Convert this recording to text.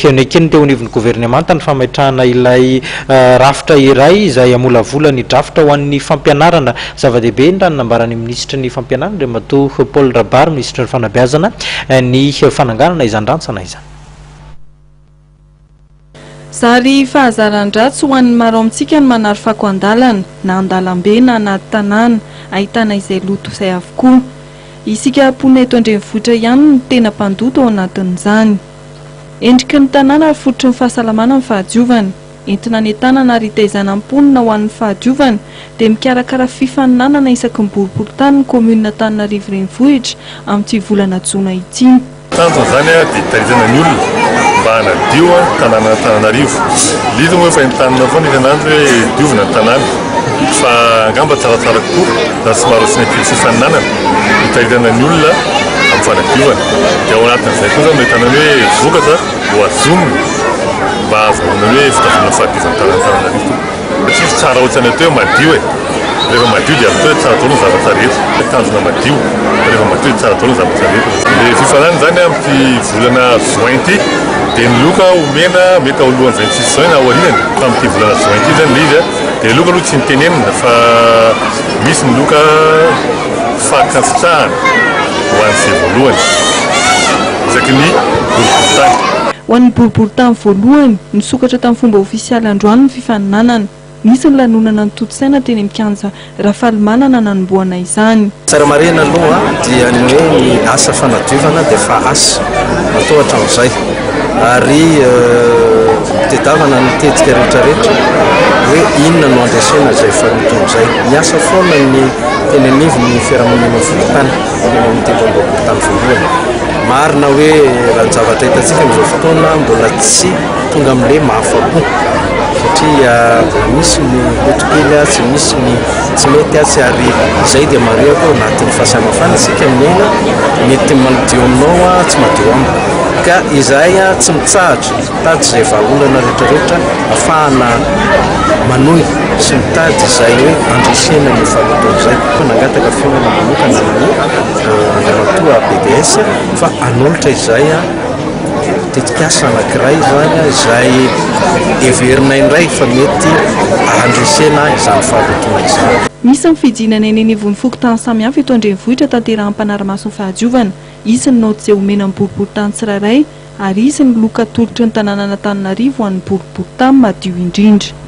nekeny teo anivon'ny gouvernemanta ny famatrahana ilay rafitra iray izay amolavola ny drafitra ho an'ny fampianarana zava-dehibe ndrany nambarany ministra ny fampianarana dia matoa Paul Rabar ministra ny fanabeazana ny fananganana izany rantsana izany. Zary fahazaran-dratsy ho an'ny maro amintsika ny manary fako andalana na andalam-be na anaty tanàna ahitana izay loto izay avokoa. Isika mponina eto andrenivohitra ihany no tena mpandoto ao anatin'izany. Endriky ny tanàna ary fototry ny fahasalamana ny fahadiovana. Entina nentanana ary hitaizana mponina ho an'ny fahadiovana dia mikarakara fifaninanana isaky ny boriboritany ny komuna Antananarivo renivohitra amin'ity volana Jona ity. Tanjona zany dia hitaizana ny olona mba hanadio tanàna Antananarivo. Lido moa efa entanana foana isan'andro hoe diovina ny tanàna. Fa angamba tsaratsara kokoa raha somary sy nepy fifaninanana hitaizana ny olona amin'ny fanadiovana. Dia ao anatin'izay koa zany ahitana hoe vokatra ho azonina mba ahazoana hoe fitazomana fahadiovana Antananarivo. Satria tsara ohatrany atao hoe madio e. Rehefa madio dia atao hoe tsara taolo ny zavatra rehetra. Tanjona madio rehefa madio dia tsara taolo ny zavatra rehetra. Ilay fifaninanana zany amin'ity volana Juin ity dia ny loka omena mety ao alohan'ny 26 juin na ao aoriany. Fa amin'ity volana Juin ity zany ilay izy dia loka aloha tsy nitenenina fa misy ny loka fankafitsahana ho an'izay voalohany isaky ny boriboritany. Ho an'ny boriboritany voalohany nisokatra tamin'ny fomba ofisialy androany ny fifaninanana. Nisy ny lanonana ny toto-saina teny mikanja rafalimanana nanomboana izany. Tsara marina aloha dia ny hoe ny asa fanadiovana dia fa asa natao hatramin'izay ary tedavana ny tetika rehetrarehetra hoe inona no andresena izay fanoton'izay. Miasa foana ny teny anivo ny fiarahamonina volotany amin'ny tendromboritany voalohany. Marina hoe raha zavatra hitantsika amin'izao fotoana mbola tsy tonga amin'ilay mahafapo satria misy ny loto-kely tsy misy ny tsy mety atsy ary izay dia mariako anatin'ny fahasamihafana isika miaina mety madio aminao tsy madio amiko ka izay tsy mitsahatra tady izay vahaolana rehetrarehetra ahafahana manohy sy mitady izay hoe andresena ny fanoton'izay nangataka fiainana manokana amin'ny andramatoa BDS fa hanolotra izay tetikasa anankiray zany izay everina indray fa mety andresena izany fahalotona izany. Misy ny fidinana eny anivon'ny fokontany samihafa eto andrenivohitra tanterahan'ny mpanara-maso ny fahadiovana. Izy ny naoty izay omena amin'ny boriboritany tsirairay ary izy ny loka tolotry ny tanàna Antananarivo ho an'ny boriboritany madio indrindra.